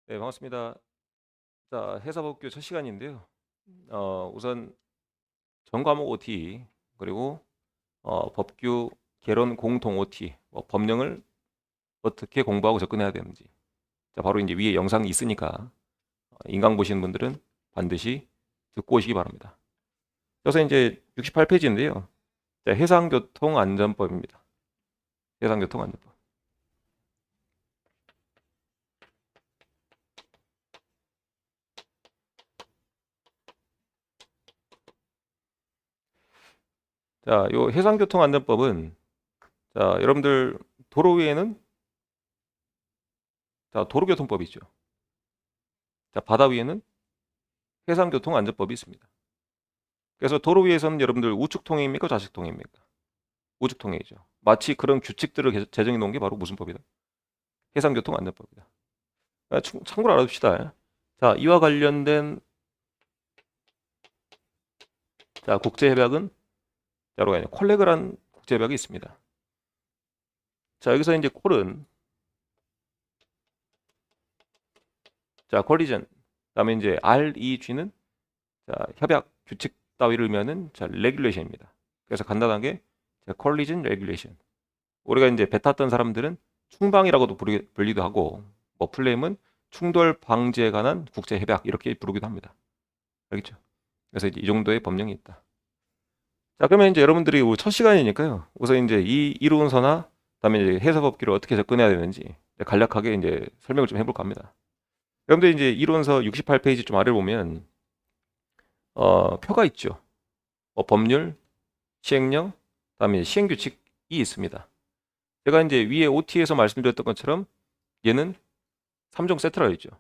네, 반갑습니다. 자, 해사법규 첫 시간인데요. 우선 전 과목 OT 그리고 법규 개론 공통 OT, 법령을 어떻게 공부하고 접근해야 되는지. 자, 바로 이제 위에 영상이 있으니까 인강 보시는 분들은 반드시 듣고 오시기 바랍니다. 그래서 이제 68페이지인데요. 자, 해상교통안전법입니다. 해상교통안전법. 자, 요 해상교통안전법은 자, 여러분들 도로 위에는 자, 도로교통법이 있죠. 자, 바다 위에는 해상교통안전법이 있습니다. 그래서 도로 위에서는 여러분들 우측 통행입니까? 좌측 통행입니까? 우측 통행이죠. 마치 그런 규칙들을 제정해 놓은 게 바로 무슨 법이다? 해상교통안전법이다. 참고로 알아둡시다. 자, 이와 관련된 자, 국제협약은 여러 가지 콜레그란 국제협약이 있습니다. 자, 여기서 이제 콜은 자, 콜리전. 그다음에 이제 REG는 자, 협약 규칙 따위를 의미하는 자, 레귤레이션입니다. 그래서 간단하게 자, 콜리전 레귤레이션. 우리가 이제 배 탔던 사람들은 충방이라고도 불리도 하고 뭐 플레임은 충돌 방지에 관한 국제 협약 이렇게 부르기도 합니다. 알겠죠? 그래서 이제 이 정도의 법령이 있다. 자, 그러면 이제 여러분들이 첫 시간이니까요. 우선 이제 이 이론서나 그다음에 이제 해석법규를 어떻게 접근해야 되는지 간략하게 이제 설명을 좀 해볼까 합니다. 여러분들 이제 이론서 68페이지 좀 아래 보면 표가 있죠. 법률, 시행령, 그다음에 시행규칙이 있습니다. 제가 이제 위에 OT에서 말씀드렸던 것처럼 얘는 3종 세트라 했죠.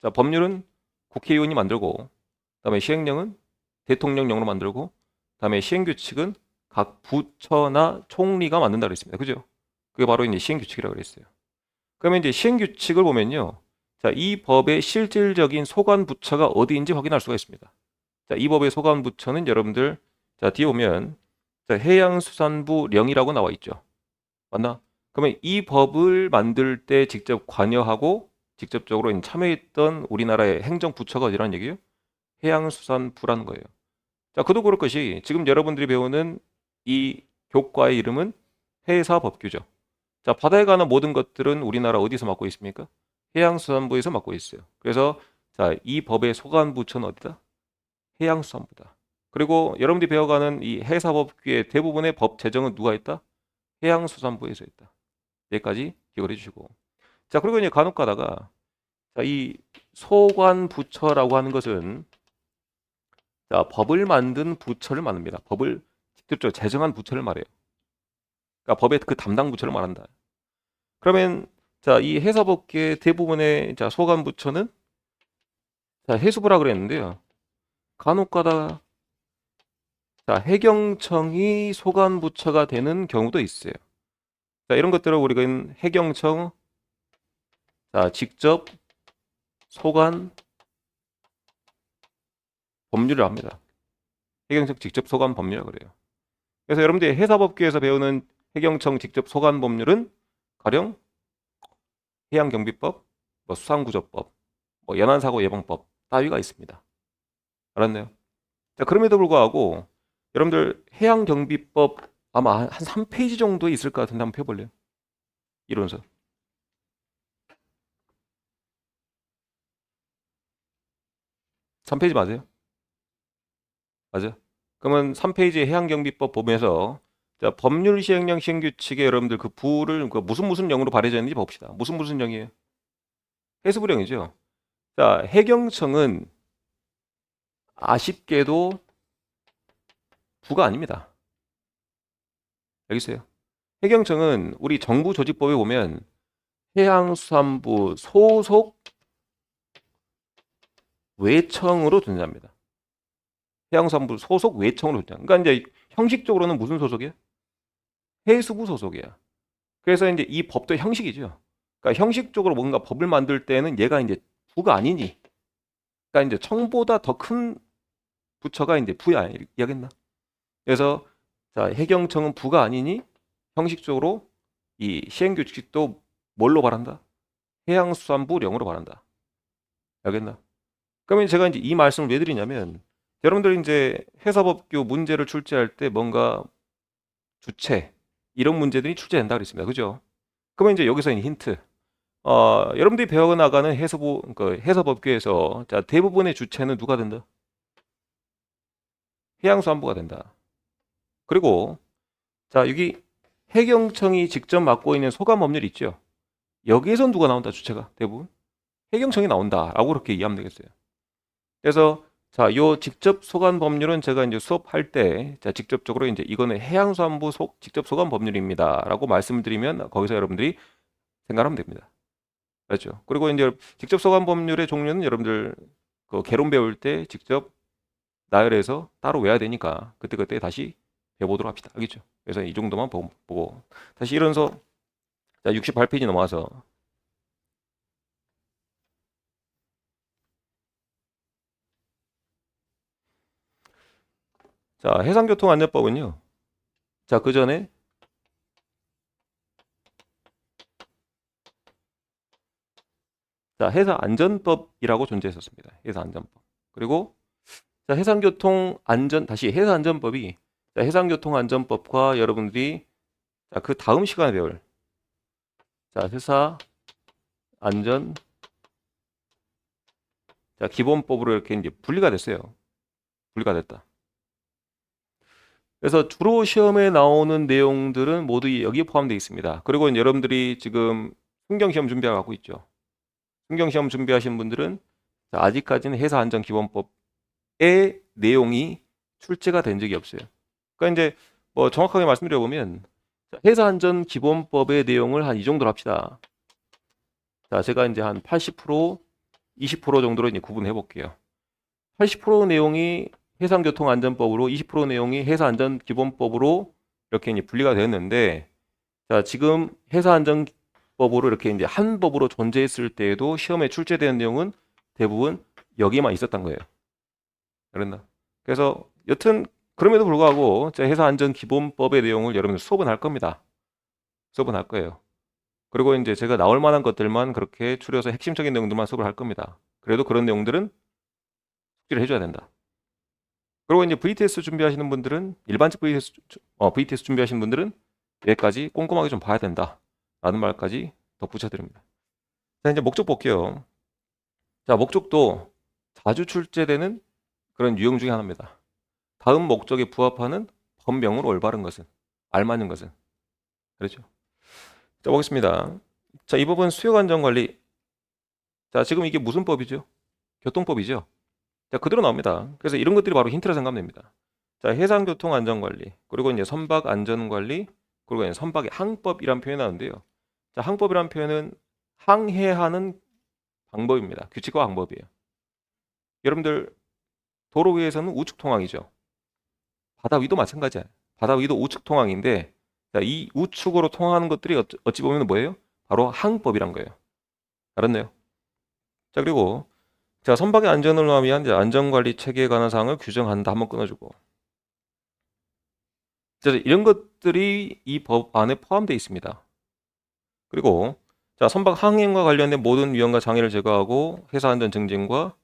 자, 법률은 국회의원이 만들고, 그다음에 시행령은 대통령령으로 만들고, 그다음에 시행규칙은 각 부처나 총리가 만든다 그랬습니다. 그죠? 그게 바로 이제 시행규칙이라고 그랬어요. 그러면 이제 시행규칙을 보면요. 자, 이 법의 실질적인 소관 부처가 어디인지 확인할 수가 있습니다. 자, 이 법의 소관 부처는 여러분들 자, 뒤에 오면 자, 해양수산부령이라고 나와 있죠. 맞나? 그러면 이 법을 만들 때 직접 관여하고 직접적으로 참여했던 우리나라의 행정부처가 어디라는 얘기예요? 해양수산부라는 거예요. 자, 그도 그럴 것이 지금 여러분들이 배우는 이 교과의 이름은 해사법규죠. 자, 바다에 관한 모든 것들은 우리나라 어디서 맡고 있습니까? 해양수산부에서 맡고 있어요. 그래서 자, 이 법의 소관부처는 어디다? 해양수산부다. 그리고 여러분들이 배워가는 이 해사법규의 대부분의 법 제정은 누가 있다? 해양수산부에서 있다. 여기까지 기억을 해주시고. 자, 그리고 이제 간혹 가다가 자, 이 소관부처라고 하는 것은 자, 법을 만든 부처를 말합니다. 법을 직접적으로 제정한 부처를 말해요. 그러니까 법의 그 담당 부처를 말한다. 그러면 자, 이 해사법계의 대부분의 자, 소관부처는 자, 해수부라 그랬는데요. 간혹 가다가 자, 해경청이 소관부처가 되는 경우도 있어요. 자, 이런 것들을 우리가 해경청 자, 직접 소관 법률을 합니다. 해경청 직접 소관 법률이라고 그래요. 그래서 여러분들이 해사법규에서 배우는 해경청 직접 소관 법률은 가령 해양경비법, 수상구조법, 연안사고 예방법 따위가 있습니다. 알았나요? 자, 그럼에도 불구하고 여러분들 해양경비법 아마 한 3페이지 정도 있을 것 같은데 한번 펴볼래요? 이론서. 3페이지 맞아요? 맞아요? 그러면 3페이지 해양경비법 보면서 자, 법률 시행령 시행규칙에 여러분들 그 부를 무슨 영으로 발해져 있는지 봅시다. 무슨 영이에요? 해수부령이죠. 자, 해경청은 아쉽게도 부가 아닙니다. 알겠어요? 해경청은 우리 정부 조직법에 보면 해양수산부 소속 외청으로 존재합니다. 해양수산부 소속 외청으로 존재합니다. 그러니까 이제 형식적으로는 무슨 소속이야? 해수부 소속이야. 그래서 이제 이 법도 형식이죠. 그러니까 형식적으로 뭔가 법을 만들 때는 얘가 이제 부가 아니니. 그러니까 이제 청보다 더 큰 부처가 이제 부야. 이야겠나? 그래서 자, 해경청은 부가 아니니 형식적으로 이 시행규칙도 뭘로 발한다? 해양수산부령으로 발한다. 알겠나? 그러면 제가 이제 이 말씀을 왜 드리냐면 여러분들 이제 회사법규 문제를 출제할 때 뭔가 주체 이런 문제들이 출제된다 그랬습니다. 그죠? 그러면 이제 여기서 있는 힌트. 여러분들이 배워나가는 해서법규에서 자, 대부분의 주체는 누가 된다? 해양수산부가 된다. 그리고 자, 여기 해경청이 직접 맡고 있는 소관법률 있죠? 여기에선 누가 나온다, 주체가? 대부분? 해경청이 나온다라고 그렇게 이해하면 되겠어요. 그래서 자, 요 직접 소관 법률은 제가 이제 수업할 때 자, 직접적으로 이제 이거는 해양수산부 직접 소관 법률입니다라고 말씀을 드리면 거기서 여러분들이 생각하면 됩니다. 그렇죠. 그리고 이제 직접 소관 법률의 종류는 여러분들 그 개론 배울 때 직접 나열해서 따로 외워야 되니까 그때그때 다시 배워보도록 합시다. 알겠죠? 그래서 이 정도만 보고 다시 일어서 자, 68페이지 넘어와서 자, 해상교통안전법은요. 자, 그 전에 자, 해상안전법이라고 존재했었습니다. 해상안전법. 그리고 자, 다시 해상안전법이 자, 해상교통안전법과 여러분들이 자, 그 다음 시간에 배울 자, 회사안전 자, 기본법으로 이렇게 이제 분리가 됐어요. 분리가 됐다. 그래서 주로 시험에 나오는 내용들은 모두 여기에 포함되어 있습니다. 그리고 이제 여러분들이 지금 순경시험 준비하고 있죠. 순경시험 준비하신 분들은 자, 아직까지는 해사안전기본법의 내용이 출제가 된 적이 없어요. 그러니까 이제 뭐 정확하게 말씀드려보면 해사안전기본법의 내용을 한 이 정도로 합시다. 자, 제가 이제 한 80%, 20% 정도로 이제 구분해 볼게요. 80% 내용이 해상교통안전법으로 20% 내용이 해사안전기본법으로 이렇게 이제 분리가 되었는데 자, 지금 해사안전법으로 이렇게 이제 한 법으로 존재했을 때에도 시험에 출제되는 내용은 대부분 여기에만 있었던 거예요. 그랬나? 그래서 여튼 그럼에도 불구하고 해사안전기본법의 내용을 여러분들 수업은 할 겁니다. 수업은 할 거예요. 그리고 이제 제가 나올 만한 것들만 그렇게 추려서 핵심적인 내용들만 수업을 할 겁니다. 그래도 그런 내용들은 숙지를 해줘야 된다. 그리고 이제 VTS 준비하시는 분들은 일반적 VTS 준비하시는 분들은 여기까지 꼼꼼하게 좀 봐야 된다. 라는 말까지 덧붙여드립니다. 자, 이제 목적 볼게요. 자, 목적도 자주 출제되는 그런 유형 중에 하나입니다. 다음 목적에 부합하는 법명으로 올바른 것은, 알맞는 것은. 그렇죠? 자, 보겠습니다. 자, 이 법은 수역안전관리. 자, 지금 이게 무슨 법이죠? 교통법이죠? 자, 그대로 나옵니다. 그래서 이런 것들이 바로 힌트라 생각하면 됩니다. 자, 해상교통안전관리, 그리고 이제 선박안전관리, 그리고 이제 선박의 항법이란 표현이 나오는데요. 자, 항법이란 표현은 항해하는 방법입니다. 규칙과 방법이에요. 여러분들 도로 위에서는 우측 통항이죠. 바다 위도 마찬가지야. 바다 위도 우측 통항인데 자, 이 우측으로 통하는 것들이 어찌 보면 뭐예요? 바로 항법이란 거예요. 알았나요? 자, 그리고 자, 선박의 안전을 위한 안전관리 체계에 관한 사항을 규정한다. 한번 끊어주고. 자, 이런 것들이 이 법 안에 포함되어 있습니다. 그리고 자, 선박 항행과 관련된 모든 위험과 장애를 제거하고 회사 안전 증진과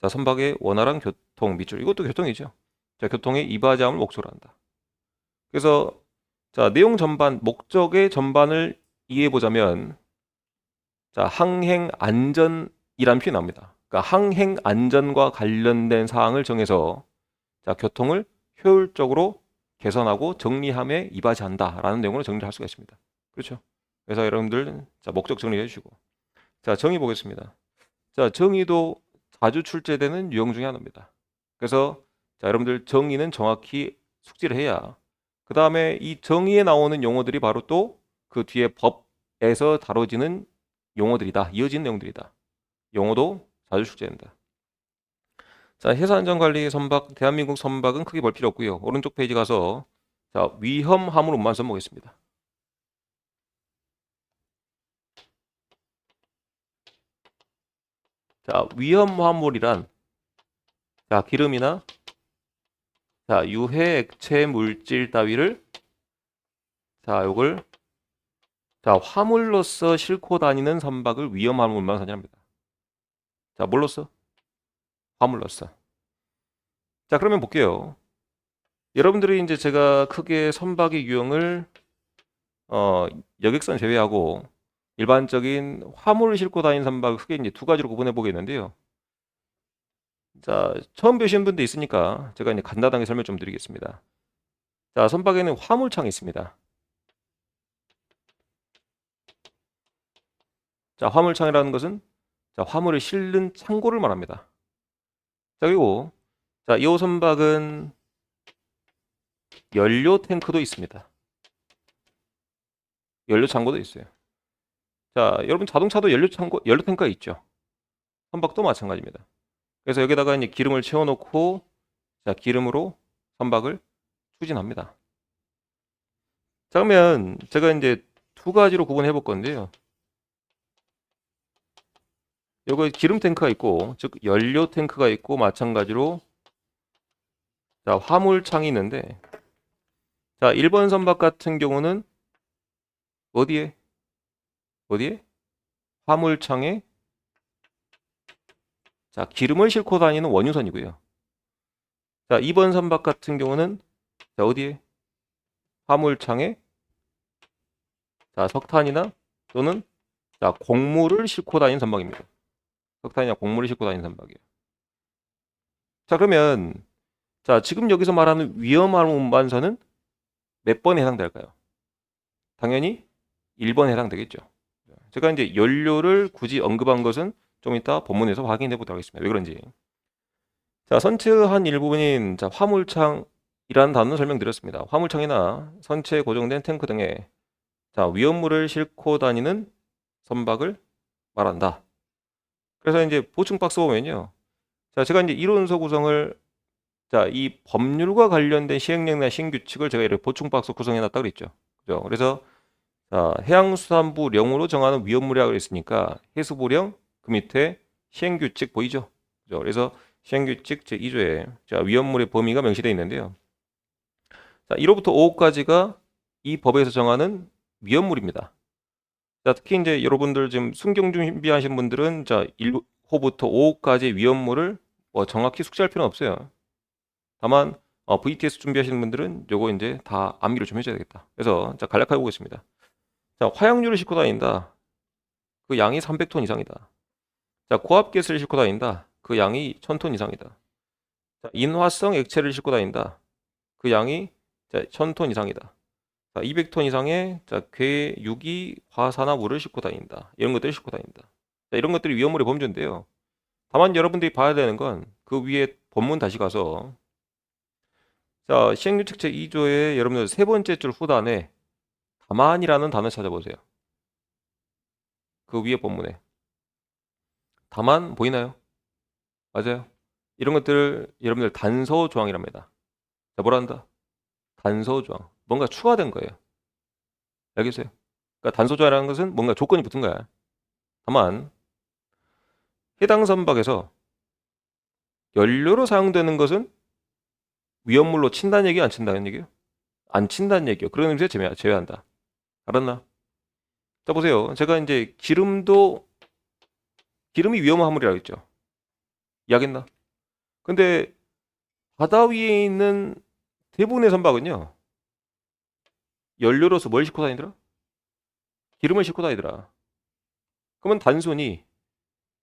자, 선박의 원활한 교통 밑줄. 이것도 교통이죠. 자, 교통의 이바지함을 목적으로 한다. 그래서 자, 내용 전반, 목적의 전반을 이해해 보자면 자, 항행 안전이란 표현이 나옵니다. 그러니까 항행 안전과 관련된 사항을 정해서 자, 교통을 효율적으로 개선하고 정리함에 이바지한다라는 내용으로 정리를 할 수가 있습니다. 그렇죠? 그래서 여러분들 자, 목적 정리해 주시고 자, 정의 보겠습니다. 자, 정의도 자주 출제되는 유형 중에 하나입니다. 그래서 자, 여러분들 정의는 정확히 숙지를 해야 그 다음에 이 정의에 나오는 용어들이 바로 또 그 뒤에 법에서 다뤄지는 용어들이다. 이어지는 내용들이다. 용어도 자주 출제된다. 자, 해사안전관리 선박, 대한민국 선박은 크게 볼 필요 없고요. 오른쪽 페이지 가서 자, 위험함으로 문만 써보겠습니다. 자, 위험화물이란 자, 기름이나 자, 유해 액체 물질 따위를 자, 요걸 자, 화물로서 싣고 다니는 선박을 위험화물만 선정합니다. 자, 뭘 넣었어? 화물 넣었어. 자, 그러면 볼게요. 여러분들이 이제 제가 크게 선박의 유형을 여객선 제외하고 일반적인 화물을 싣고 다니는 선박을 크게 이제 두 가지로 구분해 보겠는데요. 자, 처음 배우시는 분도 있으니까 제가 이제 간단하게 설명 좀 드리겠습니다. 자, 선박에는 화물창이 있습니다. 자, 화물창이라는 것은 자, 화물을 실는 창고를 말합니다. 자, 그리고 자, 이 선박은 연료 탱크도 있습니다. 연료 창고도 있어요. 자, 여러분 자동차도 연료 창고, 연료 탱크가 있죠. 선박도 마찬가지입니다. 그래서 여기다가 이제 기름을 채워놓고 자, 기름으로 선박을 추진합니다. 자, 그러면 제가 이제 두 가지로 구분해 볼 건데요. 여기 기름 탱크가 있고, 즉 연료 탱크가 있고 마찬가지로 자, 화물창이 있는데 자, 1번 선박 같은 경우는 어디에? 화물창에 자, 기름을 싣고 다니는 원유선이고요. 자, 2번 선박 같은 경우는 자, 어디에? 화물창에 자, 석탄이나 또는 자, 곡물을 싣고 다니는 선박입니다. 석탄이나 곡물을 싣고 다니는 선박이에요. 자, 그러면 자, 지금 여기서 말하는 위험한 운반선은 몇 번에 해당될까요? 당연히 1번에 해당되겠죠. 제가 이제 연료를 굳이 언급한 것은 좀 이따 본문에서 확인해 보도록 하겠습니다. 왜 그런지. 자, 선체의 한 일부분인 자, 화물창이라는 단어는 설명드렸습니다. 화물창이나 선체에 고정된 탱크 등에 자, 위험물을 싣고 다니는 선박을 말한다. 그래서 이제 보충 박스 보면요. 자, 제가 이제 이론서 구성을 자, 이 법률과 관련된 시행령이나 시행규칙을 제가 이렇게 보충 박스 구성해 놨다 그랬죠. 그죠? 그래서 자, 해양수산부령으로 정하는 위험물이라고 했으니까 해수부령 그 밑에 시행규칙 보이죠? 그죠? 그래서 시행규칙 제2조에 자, 위험물의 범위가 명시되어 있는데요. 자, 1호부터 5호까지가 이 법에서 정하는 위험물입니다. 자, 특히 이제 여러분들 지금 순경 준비하신 분들은 자, 1호부터 5호까지 위험물을 정확히 숙지할 필요는 없어요. 다만 VTS 준비하시는 분들은 요거 이제 다 암기를 좀 해줘야 되겠다. 그래서 자, 간략하게 보겠습니다. 자, 화약류를 싣고 다닌다. 그 양이 300톤 이상이다. 자, 고압가스를 싣고 다닌다. 그 양이 1000톤 이상이다. 자, 인화성 액체를 싣고 다닌다. 그 양이 자, 1000톤 이상이다. 자, 200톤 이상의 자, 괴, 유기, 화산화 물을 싣고 다닌다. 이런 것들을 싣고 다닌다. 자, 이런 것들이 위험물의 범주인데요. 다만 여러분들이 봐야 되는 건 그 위에 본문 다시 가서 자, 시행규칙 제2조의 여러분들 세 번째 줄 후단에 다만이라는 단어 찾아보세요. 그 위에 본문에. 다만 보이나요? 맞아요. 이런 것들을 여러분들 단서 조항이랍니다. 자, 뭐라 한다? 단서 조항. 뭔가 추가된 거예요. 알겠어요? 그러니까 단서 조항이라는 것은 뭔가 조건이 붙은 거야. 다만 해당 선박에서 연료로 사용되는 것은 위험물로 친다는 얘기, 안 친다는 얘기요? 안 친다는 얘기요. 그런 의미에서 제외한다. 알았나? 자, 보세요. 제가 이제 기름이 위험한 화물이라고 했죠. 이해하겠나? 근데 바다 위에 있는 대부분의 선박은요. 연료로서 뭘 싣고 다니더라? 기름을 싣고 다니더라. 그러면 단순히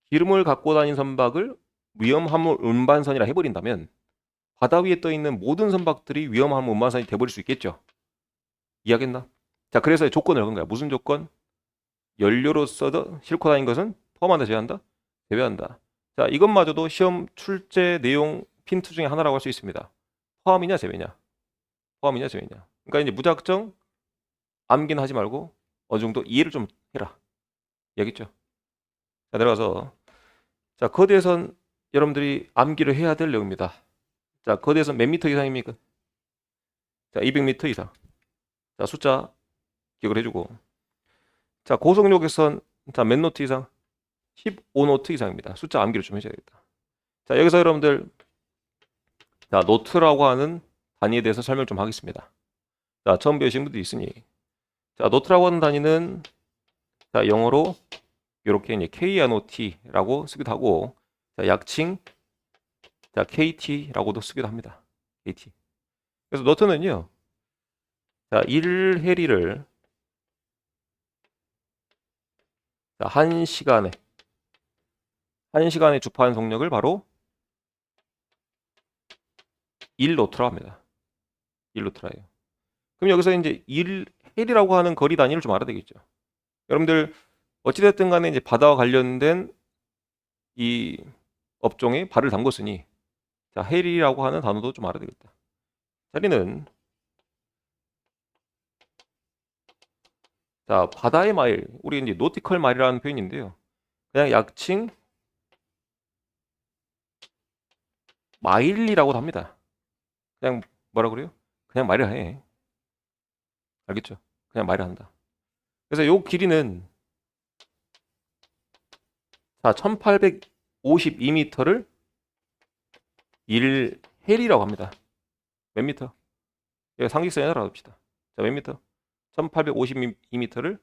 기름을 갖고 다닌 선박을 위험화물 운반선이라 해버린다면 바다 위에 떠 있는 모든 선박들이 위험한 운반선이 돼버릴 수 있겠죠. 이해하겠나? 자, 그래서 조건을 건 거야. 무슨 조건? 연료로서 싣고 다닌 것은 포함한다, 제외한다? 제외한다. 자, 이것마저도 시험 출제 내용 핀트 중에 하나라고 할 수 있습니다. 포함이냐, 제외냐? 포함이냐, 제외냐? 그러니까 이제 무작정 암기는 하지 말고 어느 정도 이해를 좀 해라. 알겠죠? 자, 내려가서 자, 거대선 여러분들이 암기를 해야 될 내용입니다. 자, 거대선 몇 미터 이상입니까? 자, 200m 이상. 자, 숫자 기억을 해주고. 자, 고속력에선 자, 몇 노트 이상? 15노트 이상입니다. 숫자 암기를 좀 해줘야겠다. 자, 여기서 여러분들 자, 노트라고 하는 단위에 대해서 설명 좀 하겠습니다. 자, 처음 배우신 분도 있으니 자, 노트라고 하는 단위는 자, 영어로 이렇게 이제 KNOT라고 쓰기도 하고 자, 약칭 자, KT라고도 쓰기도 합니다. KT. 그래서 노트는요. 자, 1해리를 자, 1시간에 주파한 속력을 바로 1노트라고 합니다. 1노트라예요. 그럼 여기서 이제 1헬이라고 하는 거리 단위를 좀 알아야 되겠죠. 여러분들 어찌됐든 간에 이제 바다와 관련된 이 업종에 발을 담궜으니 자, 헬이라고 하는 단어도 좀 알아야 되겠다. 자리는 자, 바다의 마일, 우리 이제 노티컬 마일이라는 표현인데요. 그냥 약칭 마일리라고도 합니다. 그냥 뭐라 그래요? 그냥 마일을 해. 알겠죠? 그냥 마일을 한다. 그래서 요 길이는 자, 1852m를 1헬이라고 합니다. 몇 미터? 여기 상직선에 알아봅시다. 자, 몇 미터? 1852m를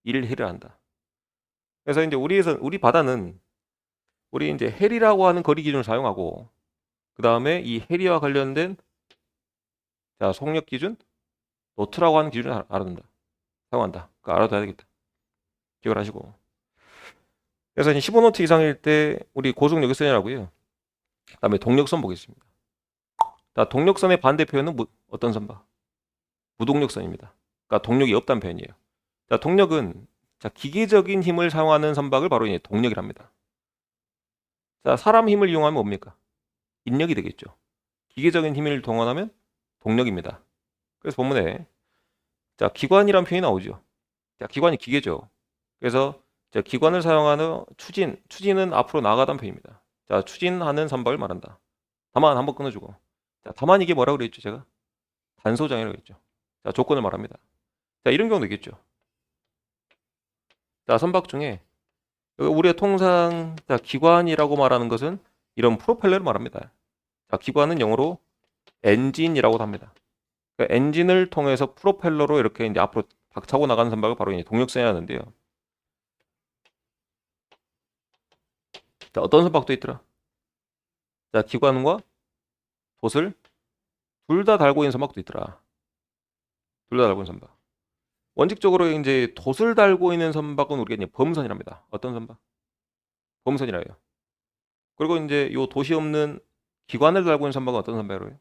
1헬을 한다. 그래서 이제 우리 바다는 우리 이제 헬이라고 하는 거리 기준을 사용하고 그 다음에 이 헬이와 관련된 자, 속력 기준 노트라고 하는 기준을 알아둔다. 사용한다. 그거 알아둬야 되겠다. 기억을 하시고. 그래서 15노트 이상일 때 우리 고속 여객선이라고요. 그 다음에 동력선 보겠습니다. 자, 동력선의 반대 표현은 어떤 선박? 무동력선입니다. 그러니까 동력이 없다는 표현이에요. 자, 동력은 자, 기계적인 힘을 사용하는 선박을 바로 이제 동력이랍니다. 자, 사람 힘을 이용하면 뭡니까? 인력이 되겠죠. 기계적인 힘을 동원하면 동력입니다. 그래서 본문에 자, 기관이란 표현이 나오죠. 자, 기관이 기계죠. 그래서 자, 기관을 사용하는 추진은 앞으로 나아가다는 표현입니다. 자, 추진하는 선박을 말한다. 다만 한번 끊어주고. 자, 다만 이게 뭐라고 그랬죠, 제가? 단소장이라고 했죠. 자, 조건을 말합니다. 자, 이런 경우도 있겠죠. 자, 선박 중에 우리가 통상 자, 기관이라고 말하는 것은 이런 프로펠러를 말합니다. 자, 기관은 영어로 엔진이라고 합니다. 그러니까 엔진을 통해서 프로펠러로 이렇게 이제 앞으로 박차고 나가는 선박을 바로 이제 동력선이 하는데요. 자, 어떤 선박도 있더라? 자, 기관과 돛을 둘 다 달고 있는 선박도 있더라. 둘 다 달고 있는 선박. 원칙적으로 이제 돛을 달고 있는 선박은 우리가 이제 범선이랍니다. 어떤 선박? 범선이라 해요. 그리고 이제 요 돛이 없는 기관을 달고 있는 선박은 어떤 선박이라고 해요?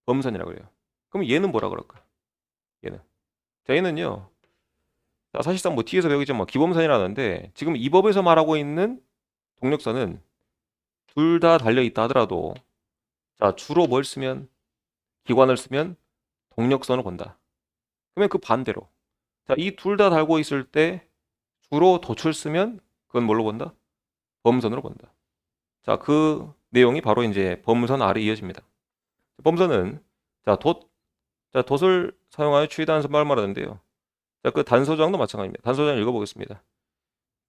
범선이라고 해요. 그럼 얘는 뭐라 그럴까? 얘는. 자, 얘는요. 자, 사실상 뭐 뒤에서 배우겠지만 뭐 기범선이라는데 지금 이 법에서 말하고 있는 동력선은 둘 다 달려 있다 하더라도 자, 주로 뭘 쓰면 기관을 쓰면 동력선을 본다. 그러면 그 반대로 자, 이 둘 다 달고 있을 때 주로 돛을 쓰면 그건 뭘로 본다? 범선으로 본다. 자, 그 내용이 바로 이제 범선 아래 이어집니다. 범선은 자, 돛을 사용하여 추이다는 선박을 말하는데요. 자, 그 단소장도 마찬가지입니다. 단소장 읽어보겠습니다.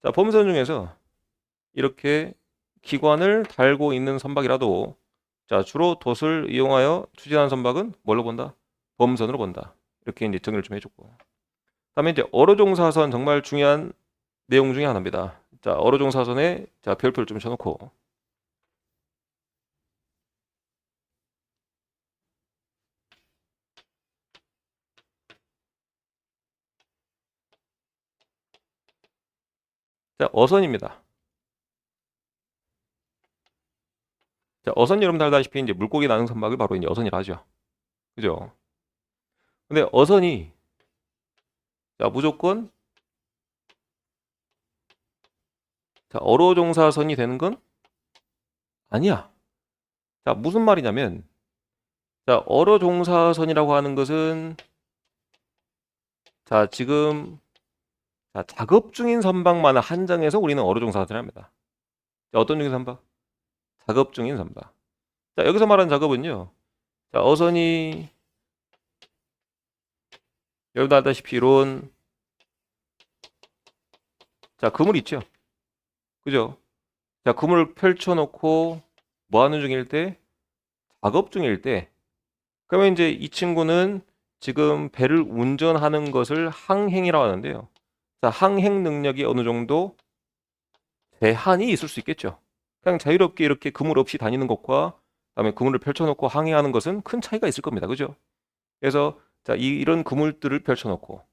자, 범선 중에서 이렇게 기관을 달고 있는 선박이라도 자, 주로 돛을 이용하여 추진하는 선박은 뭘로 본다? 범선으로 본다. 이렇게 이제 정리를 좀 해줬고. 다음에 이제 어로종사선 정말 중요한 내용 중에 하나입니다. 자, 어로종사선에 자, 별표를 좀 쳐놓고. 자, 어선입니다. 자, 어선 여러분들 알다시피 이제 물고기 나는 선박을 바로 이제 어선이라 하죠. 그죠? 근데 어선이 자, 무조건 자, 어로종사선이 되는 건 아니야. 자, 무슨 말이냐면 자, 어로종사선이라고 하는 것은 자, 지금 자, 작업 중인 선박만을 한정해서 우리는 어로종사선을 합니다. 자, 어떤 중인 선박? 작업 중인 선박. 자, 여기서 말하는 작업은요. 자, 어선이 여러분 알다시피 이런 자, 그물 있죠. 그죠? 자, 그물을 펼쳐놓고 뭐 하는 중일 때? 작업 중일 때. 그러면 이제 이 친구는 지금 배를 운전하는 것을 항행이라고 하는데요. 자, 항행 능력이 어느 정도 제한이 있을 수 있겠죠. 그냥 자유롭게 이렇게 그물 없이 다니는 것과 그다음에 그물을 펼쳐놓고 항해하는 것은 큰 차이가 있을 겁니다. 그죠? 그래서 자, 이런 그물들을 펼쳐놓고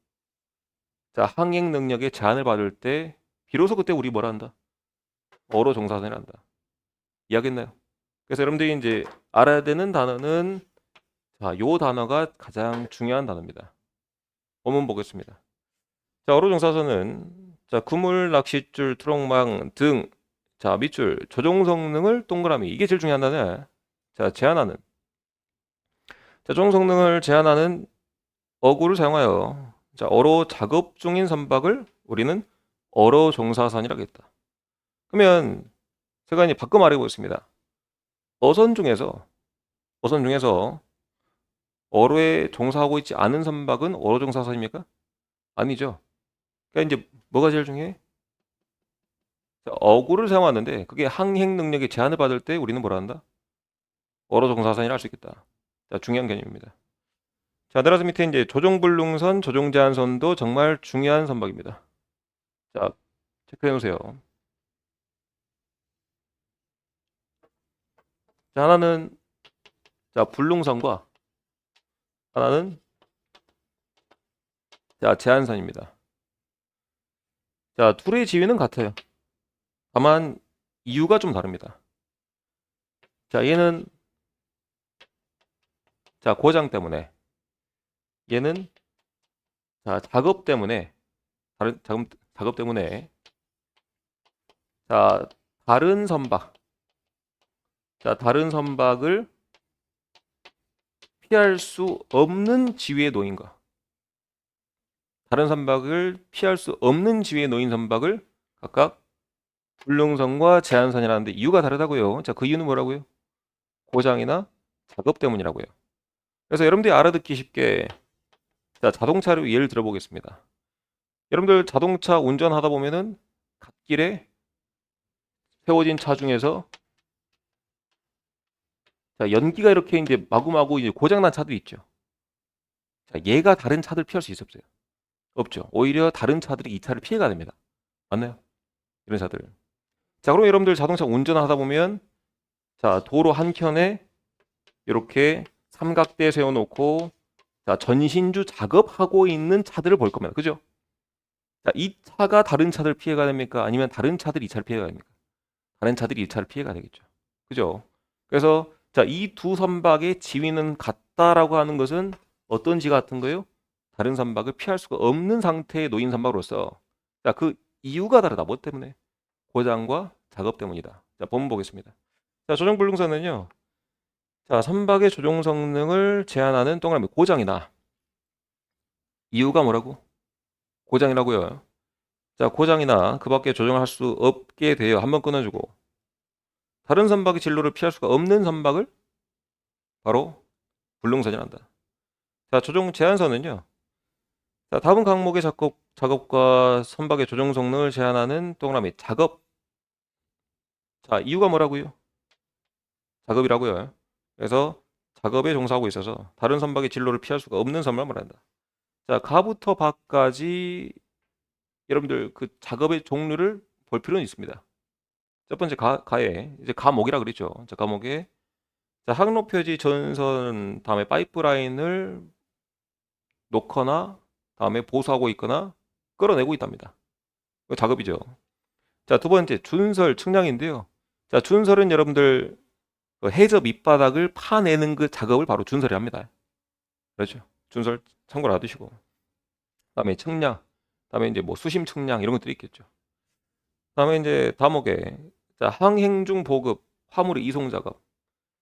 자, 항행 능력에 제한을 받을 때 비로소 그때 우리 뭐라 한다? 어로 종사선을 한다. 이해하겠나요? 그래서 여러분들이 이제 알아야 되는 단어는 자, 요 단어가 가장 중요한 단어입니다. 본문 보겠습니다. 자, 어로 종사선은 자, 그물, 낚싯줄, 트럭망 등 자, 밑줄, 조종 성능을 동그라미. 이게 제일 중요한 단어야. 자, 제한하는. 자, 조종 성능을 제한하는 어구를 사용하여 자, 어로 작업 중인 선박을 우리는 어로 종사선이라고 했다. 그러면 제가 이제 바꿔 말해 보겠습니다. 어선 중에서 어로에 종사하고 있지 않은 선박은 어로 종사선입니까? 아니죠. 그러니까 이제 뭐가 제일 중요해? 자, 어구를 사용하는데 그게 항행 능력에 제한을 받을 때 우리는 뭐라 한다? 어로 종사선이라 할 수 있겠다. 자, 중요한 개념입니다. 자, 따라서 밑에 이제 조종불능선, 조종제한선도 정말 중요한 선박입니다. 자, 체크해 놓으세요. 자, 하나는 자, 불능선과 하나는 자, 제한선입니다. 자, 둘의 지위는 같아요. 다만 이유가 좀 다릅니다. 자, 얘는 자, 고장 때문에 얘는 자, 작업 때문에 작업 때문에 자, 다른 선박 다른 선박을 피할 수 없는 지위에 놓인 거. 다른 선박을 피할 수 없는 지위에 놓인 선박을 각각 불능선과 제한선이라는데 이유가 다르다고요. 자, 그 이유는 뭐라고요? 고장이나 작업 때문이라고요. 그래서 여러분들이 알아듣기 쉽게 자, 자동차로 예를 들어보겠습니다. 여러분들 자동차 운전하다 보면은 갓길에 세워진 차 중에서 자, 연기가 이렇게 이제 마구마구 이제 고장난 차도 있죠. 자, 얘가 다른 차들 피할 수 있었어요? 없죠. 오히려 다른 차들이 이 차를 피해가 됩니다. 맞나요? 이런 차들. 자, 그럼 여러분들 자동차 운전하다 보면 자, 도로 한켠에 이렇게 삼각대 세워놓고 자, 전신주 작업하고 있는 차들을 볼 겁니다. 그죠? 자, 이 차가 다른 차들 피해가 됩니까? 아니면 다른 차들이 이 차를 피해가 됩니까? 다른 차들이 이 차를 피해가 되겠죠. 그죠? 그래서 자, 이 두 선박의 지위는 같다라고 하는 것은 어떤 지 같은 거예요? 다른 선박을 피할 수가 없는 상태에 놓인 선박으로서 자, 그 이유가 다르다. 뭐 때문에? 고장과 작업 때문이다. 자, 본문 보겠습니다. 자, 조정불능선은요. 자, 선박의 조종 성능을 제한하는 동그라미 고장이다. 이유가 뭐라고? 고장이라고요. 자, 고장이나 그 밖에 조정을 할 수 없게 되어 한번 끊어주고 다른 선박의 진로를 피할 수가 없는 선박을 바로 불능선이란다. 자, 조종 제한선은요. 자, 다음 항목의 작업과 선박의 조종 성능을 제한하는 동그라미 작업. 자, 이유가 뭐라고요? 작업이라고요. 그래서 작업에 종사하고 있어서 다른 선박의 진로를 피할 수가 없는 선박을 말한다. 자, 가부터 박까지 여러분들 그 작업의 종류를 볼 필요는 있습니다. 첫 번째 가에 이제 가목이라 그랬죠. 자, 가목에 자, 항로 표지 전선 다음에 파이프라인을 놓거나 다음에 보수하고 있거나 끌어내고 있답니다. 이거 작업이죠. 자, 두 번째 준설 측량인데요. 자, 준설은 여러분들 그 해저 밑바닥을 파내는 그 작업을 바로 준설이 합니다. 그렇죠. 준설 참고로 놔두시고. 다음에 측량, 다음에 이제 뭐 수심 측량 이런 것들이 있겠죠. 다음에 이제 다목에 자, 항행 중 보급, 화물의 이송 작업.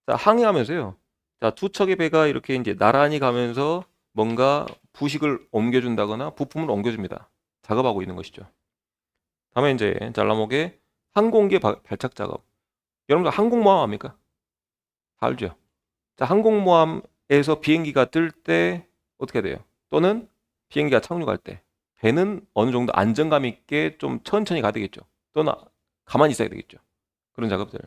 자, 항해하면서요. 자, 두 척의 배가 이렇게 이제 나란히 가면서 뭔가 부식을 옮겨준다거나 부품을 옮겨줍니다. 작업하고 있는 것이죠. 다음에 이제 잘라목에 항공기 발착 작업. 여러분들 항공모함 압니까? 다 알죠? 자, 항공모함에서 비행기가 뜰 때 어떻게 돼요? 또는 비행기가 착륙할 때 배는 어느 정도 안정감 있게 좀 천천히 가야 되겠죠. 또는 가만히 있어야 되겠죠. 그런 작업들.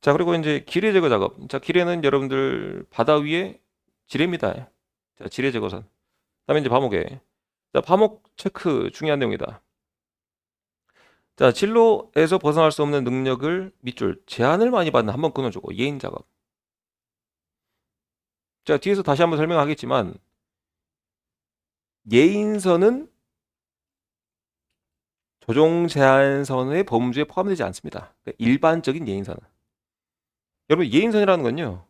자, 그리고 이제 기뢰 제거 작업. 자, 기뢰는 여러분들 바다 위에 지뢰입니다. 자, 지뢰 제거선. 그다음에 이제 바목에. 자, 바목 체크 중요한 내용이다. 자, 진로에서 벗어날 수 없는 능력을 밑줄 제한을 많이 받는 한번 끊어주고 예인 작업. 자, 뒤에서 다시 한번 설명하겠지만 예인선은 조정 제한선의 범주에 포함되지 않습니다. 그러니까 일반적인 예인선은. 여러분 예인선이라는 건요.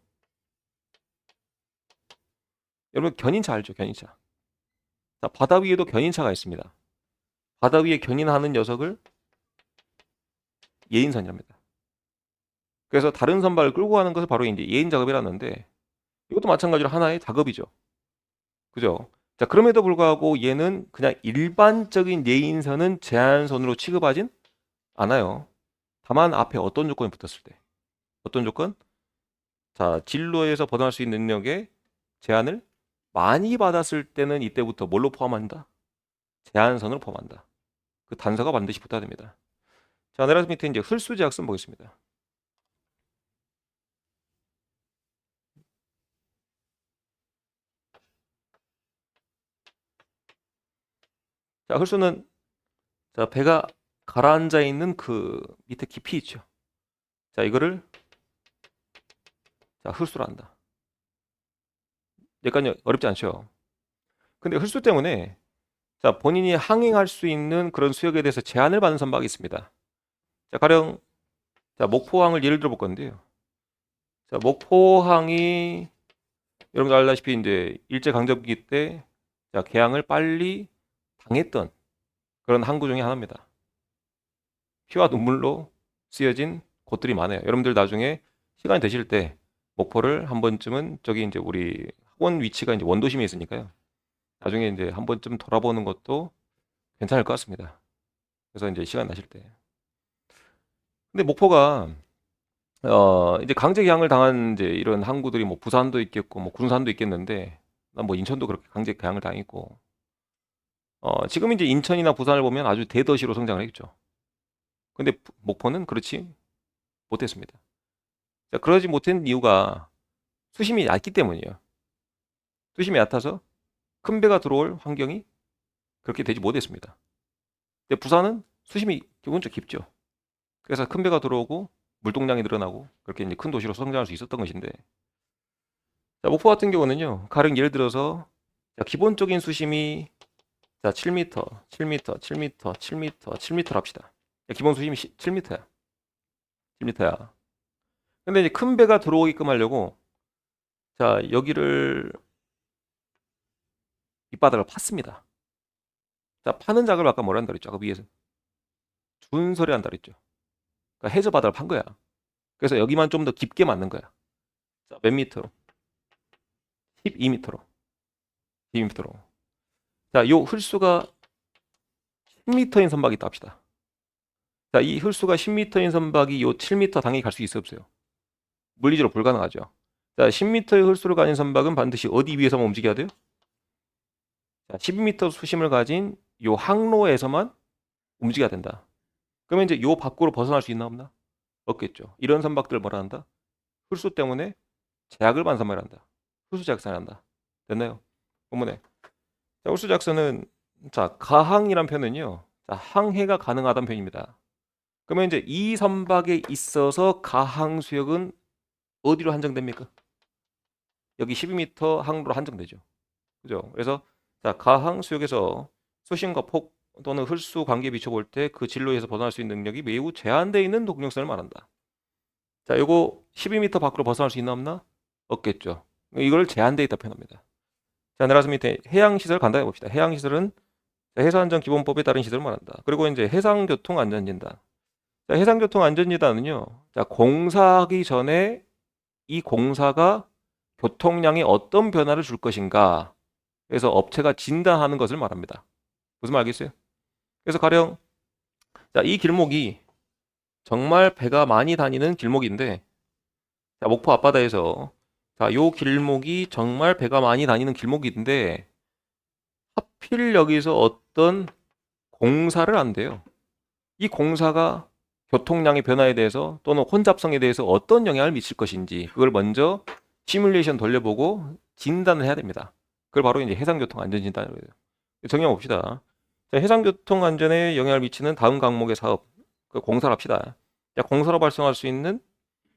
여러분 견인차 알죠? 견인차. 자, 바다 위에도 견인차가 있습니다. 바다 위에 견인하는 녀석을 예인선이랍니다. 그래서 다른 선박을 끌고 가는 것을 바로 이제 예인 작업이라는데 이것도 마찬가지로 하나의 작업이죠. 그죠? 자, 그럼에도 불구하고 얘는 그냥 일반적인 예인선은 제한선으로 취급하진 않아요. 다만 앞에 어떤 조건이 붙었을 때. 어떤 조건? 자, 진로에서 벗어날 수 있는 능력의 제한을 많이 받았을 때는 이때부터 뭘로 포함한다? 제한선으로 포함한다. 그 단서가 반드시 붙어야 됩니다. 자, 내려서 밑에 이제 홀수 제약선 보겠습니다. 자, 홀수는 자, 배가 가라앉아 있는 그 밑에 깊이 있죠. 자, 이거를 자, 홀수로 한다. 약간 어렵지 않죠. 근데 홀수 때문에 자, 본인이 항행할 수 있는 그런 수역에 대해서 제한을 받는 선박이 있습니다. 자, 가령 자, 목포항을 예를 들어 볼 건데요. 자, 목포항이 여러분들 알다시피 이제 일제 강점기 때 자, 개항을 빨리 당했던 그런 항구 중에 하나입니다. 피와 눈물로 쓰여진 곳들이 많아요. 여러분들 나중에 시간이 되실 때 목포를 한 번쯤은 저기 이제 우리 학원 위치가 이제 원도심에 있으니까요. 나중에 이제 한 번쯤 돌아보는 것도 괜찮을 것 같습니다. 그래서 이제 시간 나실 때. 근데 목포가 이제 강제 개항을 당한 이제 이런 항구들이 뭐 부산도 있겠고 뭐 군산도 있겠는데 난 뭐 인천도 그렇게 강제 개항을 당했고 지금 이제 인천이나 부산을 보면 아주 대도시로 성장을 했죠. 근데 목포는 그렇지 못했습니다. 자, 그러지 못한 이유가 수심이 얕기 때문이에요. 수심이 얕아서 큰 배가 들어올 환경이 그렇게 되지 못했습니다. 근데 부산은 수심이 기본적으로 깊죠. 그래서 큰 배가 들어오고 물동량이 늘어나고 그렇게 이제 큰 도시로 성장할 수 있었던 것인데 자, 목포 같은 경우는요. 가령 예를 들어서 자, 기본적인 수심이 자, 7m, 7m, 7m, 7m, 7m를 합시다. 자, 기본 수심이 7m야. 7m야. 근데 이제 큰 배가 들어오게끔 하려고 자, 여기를 밑바닥을 팠습니다. 자, 파는 작업을 아까 뭐라 한다 그랬죠? 아까 위에서 준설이 한다 그랬죠. 그러니까 해저 바닥을 판 거야. 그래서 여기만 좀 더 깊게 맞는 거야. 자, 몇 미터로? 12m로. 12m로. 자, 요 홀수가 10m인 선박이 있다 합시다. 자, 이 홀수가 10m인 선박이 요 7m 당연히 갈 수 있어 없어요? 물리적으로 불가능하죠. 자, 10m의 홀수를 가진 선박은 반드시 어디 위에서만 움직여야 돼요? 자, 12m 수심을 가진 요 항로에서만 움직여야 된다. 그러면 이제 요 밖으로 벗어날 수 있나 없나? 없겠죠. 이런 선박들 뭐라 한다? 홀수 때문에 제약을 받는 선박을 한다. 홀수 제약선을 한다. 됐나요? 본문에. 자, 홀수 제약선은 자, 가항이란 표현은요. 자, 항해가 가능하다는 표현입니다. 그러면 이제 이 선박에 있어서 가항 수역은 어디로 한정됩니까? 여기 12m 항로로 한정되죠. 그죠? 그래서 자, 가항 수역에서 수심과 폭 또는 홀수 관계에 비춰볼 때 그 진로에서 벗어날 수 있는 능력이 매우 제한되어 있는 동력선을 말한다. 자, 요거 12m 밖으로 벗어날 수 있나 없나? 없겠죠. 이걸 제한되어 있다 표현합니다. 자, 내려서 밑에 해양시설 간단히 봅시다. 해양시설은 해수안전기본법에 따른 시설을 말한다. 그리고 이제 해상교통안전진단. 자, 해상교통안전진단은요. 자, 공사하기 전에 이 공사가 교통량에 어떤 변화를 줄 것인가. 그래서 업체가 진단하는 것을 말합니다. 무슨 말 알겠어요? 그래서 가령 자, 이 길목이 정말 배가 많이 다니는 길목인데 자, 목포 앞바다에서 자, 요 길목이 정말 배가 많이 다니는 길목인데 하필 여기서 어떤 공사를 한대요. 이 공사가 교통량의 변화에 대해서 또는 혼잡성에 대해서 어떤 영향을 미칠 것인지 그걸 먼저 시뮬레이션 돌려보고 진단을 해야 됩니다. 그걸 바로 이제 해상교통안전진단이라고 해요. 정리해 봅시다. 자, 해상교통안전에 영향을 미치는 다음 강목의 사업 그 공사를 합시다. 자, 공사로 발생할 수 있는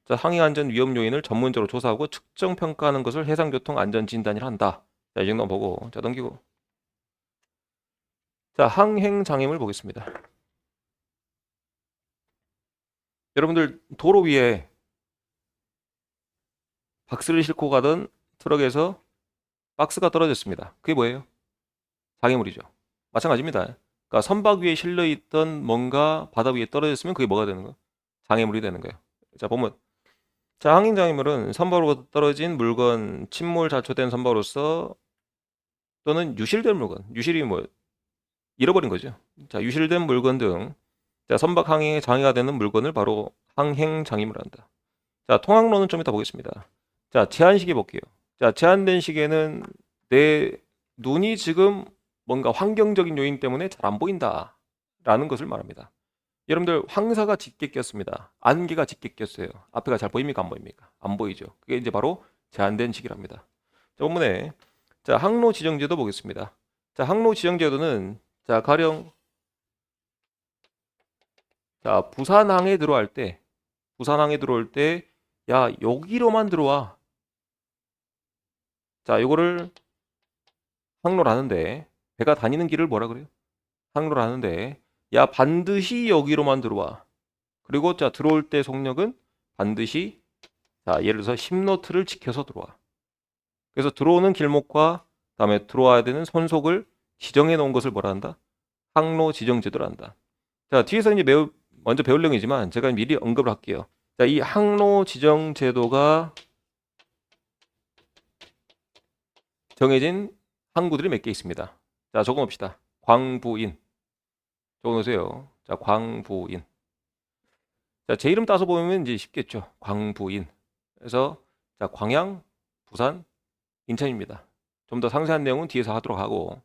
자, 항해안전 위험 요인을 전문적으로 조사하고 측정 평가하는 것을 해상교통 안전 진단이라 한다. 자, 이 정도 보고 자, 넘기고. 자, 항행 장애물 보겠습니다. 여러분들 도로 위에 박스를 싣고 가던 트럭에서 박스가 떨어졌습니다. 그게 뭐예요? 장애물이죠. 마찬가지입니다. 그러니까 선박 위에 실려 있던 뭔가 바다 위에 떨어졌으면 그게 뭐가 되는 거예요? 장애물이 되는 거예요. 자, 보면 자, 항행 장애물은 선박으로 떨어진 물건, 침몰 자초된 선박으로서 또는 유실된 물건, 유실이 뭐 잃어버린 거죠. 자, 유실된 물건 등 자, 선박 항행에 장애가 되는 물건을 바로 항행 장애물 한다. 자, 통학로는 좀 이따 보겠습니다. 자, 제한 시계 볼게요. 자, 제한된 시계는 내 눈이 지금 뭔가 환경적인 요인 때문에 잘 안 보인다 라는 것을 말합니다. 여러분들 황사가 짙게 꼈습니다. 안개가 짙게 꼈어요. 앞에가 잘 보입니까? 안 보입니까? 안 보이죠. 그게 이제 바로 제한된 시기랍니다. 자, 본문에 자, 항로 지정제도 보겠습니다. 자, 항로 지정제도는 자, 가령 자, 부산항에 들어올 때 야, 여기로만 들어와. 자, 요거를 항로라는데 배가 다니는 길을 뭐라 그래요? 항로라는데 야, 반드시 여기로만 들어와. 그리고 자, 들어올 때 속력은 반드시 자, 예를 들어서 10노트를 지켜서 들어와. 그래서 들어오는 길목과 다음에 들어와야 되는 손속을 지정해 놓은 것을 뭐라 한다? 항로 지정 제도를 한다. 자, 뒤에서 이제 먼저 배울 내용이지만 제가 미리 언급을 할게요. 자, 이 항로 지정 제도가 정해진 항구들이 몇 개 있습니다. 자, 적어 봅시다. 광부인. 적어 놓으세요. 자, 광부인. 자, 제 이름 따서 보면 이제 쉽겠죠. 광부인. 그래서 자, 광양, 부산, 인천입니다. 좀 더 상세한 내용은 뒤에서 하도록 하고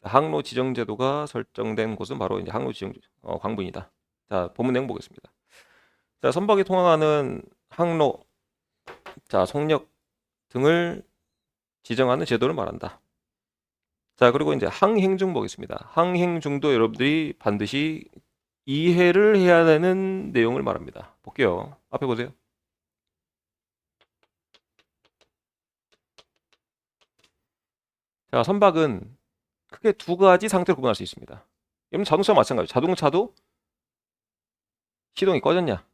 항로 지정 제도가 설정된 곳은 바로 이제 항로 지정 광부인이다. 자, 본문 내용 보겠습니다. 자, 선박이 통항하는 항로, 자, 속력 등을 지정하는 제도를 말한다. 자, 그리고 이제 항행 중 보겠습니다. 항행 중도 여러분들이 반드시 이해를 해야 되는 내용을 말합니다. 볼게요. 앞에 보세요. 자, 선박은 크게 두 가지 상태로 구분할 수 있습니다. 여러분 자동차와 마찬가지. 자동차도 시동이 꺼졌냐,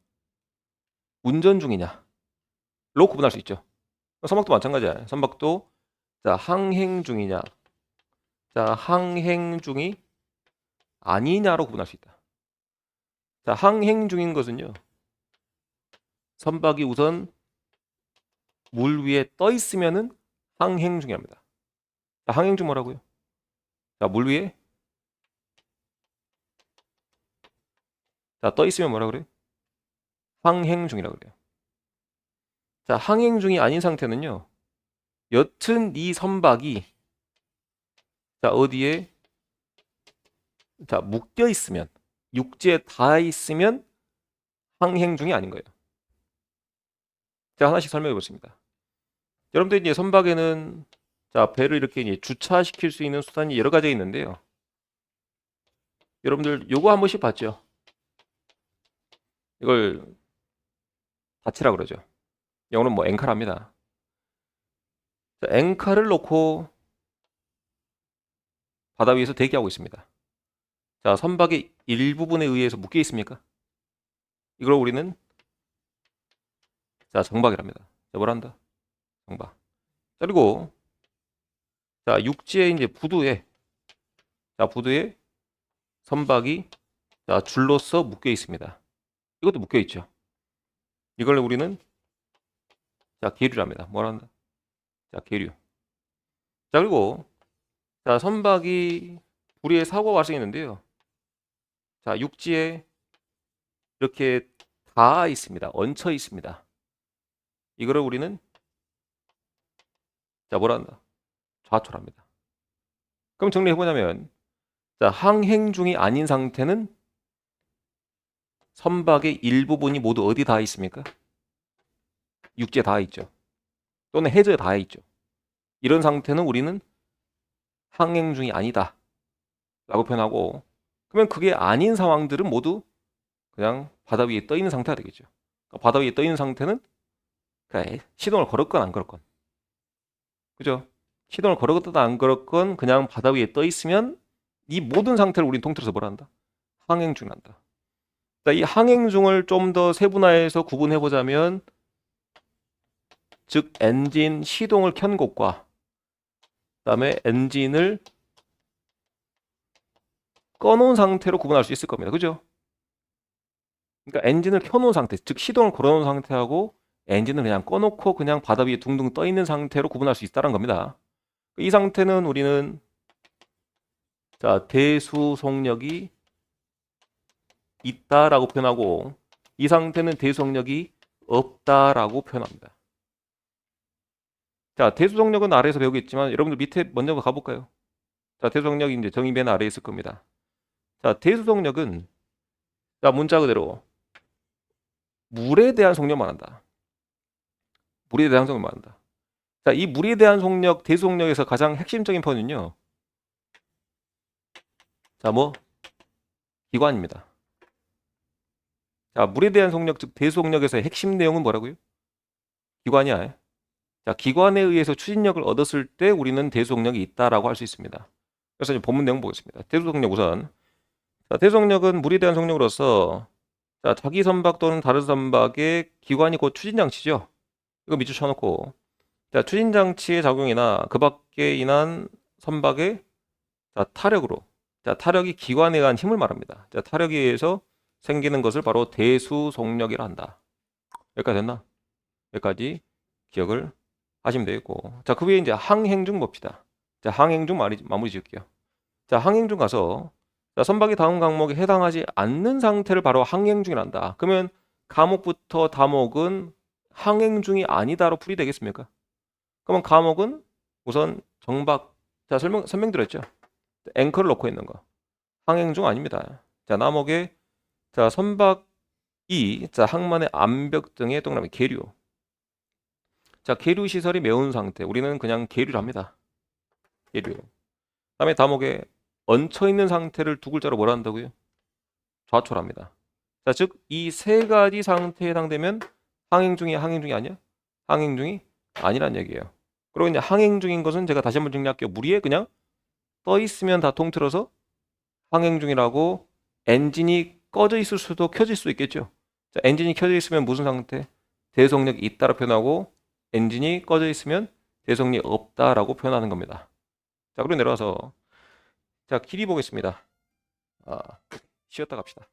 운전 중이냐, 로 구분할 수 있죠. 선박도 마찬가지야. 선박도 자, 항행 중이냐, 자, 항행 중이 아니냐로 구분할 수 있다. 자, 항행 중인 것은요, 선박이 우선 물 위에 떠 있으면은 항행 중이랍니다. 자, 항행 중 뭐라고요? 자, 물 위에 자, 떠 있으면 뭐라 그래요? 항행 중이라고 그래요. 자, 항행 중이 아닌 상태는요, 여튼 이 선박이 자, 어디에 자, 묶여 있으면, 육지에 닿아 있으면 항행 중이 아닌 거예요. 자, 하나씩 설명해 보겠습니다. 여러분들 이제 선박에는 자, 배를 이렇게 이제 주차시킬 수 있는 수단이 여러 가지가 있는데요. 여러분들 요거 한 번씩 봤죠? 이걸 닫히라 그러죠. 영어는 뭐 앵카랍니다. 자, 앵카를 놓고 바다 위에서 대기하고 있습니다. 자, 선박의 일부분에 의해서 묶여 있습니까? 이걸 우리는 자, 정박이랍니다. 자, 뭘 한다? 정박. 그리고 자, 육지에 이제 부두에 자, 부두에 선박이 자, 줄로서 묶여 있습니다. 이것도 묶여 있죠. 이걸 우리는 자, 계류랍니다. 뭘 한다? 자, 계류. 자, 그리고 자, 선박이 불의의 사고가 발생했는데요. 자, 육지에 이렇게 닿아 있습니다. 얹혀 있습니다. 이거를 우리는 자, 뭐라 한다? 좌초랍니다. 그럼 정리해 보자면 자, 항행 중이 아닌 상태는 선박의 일부분이 모두 어디 닿아 있습니까? 육지에 닿아 있죠. 또는 해저에 닿아 있죠. 이런 상태는 우리는 항행 중이 아니다 라고 표현하고, 그러면 그게 아닌 상황들은 모두 그냥 바다 위에 떠 있는 상태가 되겠죠. 그러니까 바다 위에 떠 있는 상태는 그러니까 시동을 걸었건 안 걸었건, 그죠? 시동을 걸었건 안 걸었건 그냥 바다 위에 떠 있으면 이 모든 상태를 우리는 통틀어서 뭐라 한다? 항행 중이란다. 이 항행 중을 좀 더 세분화해서 구분해 보자면, 즉 엔진 시동을 켠 곳과 그다음에 엔진을 꺼놓은 상태로 구분할 수 있을 겁니다. 그죠? 그러니까 엔진을 켜놓은 상태, 즉 시동을 걸어놓은 상태하고 엔진을 그냥 꺼놓고 그냥 바다 위에 둥둥 떠 있는 상태로 구분할 수 있다는 겁니다. 이 상태는 우리는 자 대수속력이 있다라고 표현하고, 이 상태는 대수속력이 없다라고 표현합니다. 자, 대수속력은 아래에서 배우겠지만 여러분들 밑에 먼저 가볼까요? 자, 대수속력이 이제 정의 맨 아래에 있을 겁니다. 자, 대수속력은 자 문자 그대로 물에 대한 속력만 한다. 물에 대한 속력만 한다. 자, 이 물에 대한 속력, 대수속력에서 가장 핵심적인 표현은요. 자, 기관입니다. 자, 물에 대한 속력, 즉 대수속력에서의 핵심 내용은 뭐라고요? 기관이야. 자, 기관에 의해서 추진력을 얻었을 때 우리는 대수속력이 있다라고 할 수 있습니다. 그래서 이제 본문 내용 보겠습니다. 대수속력 우선. 자, 대수속력은 물에 대한 속력으로서 자, 자기 선박 또는 다른 선박의 기관이 곧 추진장치죠. 이거 밑줄 쳐놓고, 자, 추진장치의 작용이나 그 밖에 인한 선박의 자, 타력으로, 자, 타력이 기관에 의한 힘을 말합니다. 자, 타력에 의해서 생기는 것을 바로 대수속력이라 한다. 여기까지 됐나? 여기까지 기억을 하시면 되겠고, 자, 그 위에 이제 항행 중 봅시다. 자, 항행 중 마무리 지을게요. 자, 항행 중 가서 자, 선박이 다음 과목에 해당하지 않는 상태를 바로 항행 중이란다. 그러면 과목부터 다목은 항행 중이 아니다로 풀이되겠습니까? 그러면 과목은 우선 정박, 자, 설명드렸죠. 앵커를 놓고 있는 거 항행 중 아닙니다. 자, 나목에 자, 선박이 자, 항만의 암벽 등의 동그라미 계류. 자, 계류 시설이 메운 상태. 우리는 그냥 계류를 합니다. 계류. 다음에 다목에 얹혀 있는 상태를 두 글자로 뭐라 한다고요? 좌초랍니다. 자, 즉 이 세 가지 상태에 해당되면 항행 중이 아니야? 항행 중이 아니란 얘기예요. 그리고 이제 항행 중인 것은 제가 다시 한번 정리할게요. 물 위에 그냥 떠 있으면 다 통틀어서 항행 중이라고, 엔진이 꺼져 있을 수도 켜질 수도 있겠죠. 자, 엔진이 켜져 있으면 무슨 상태? 대속력이 있다라고 표현하고, 엔진이 꺼져 있으면 대속력이 없다라고 표현하는 겁니다. 자, 그리고 내려와서 자, 길이 보겠습니다. 쉬었다 갑시다.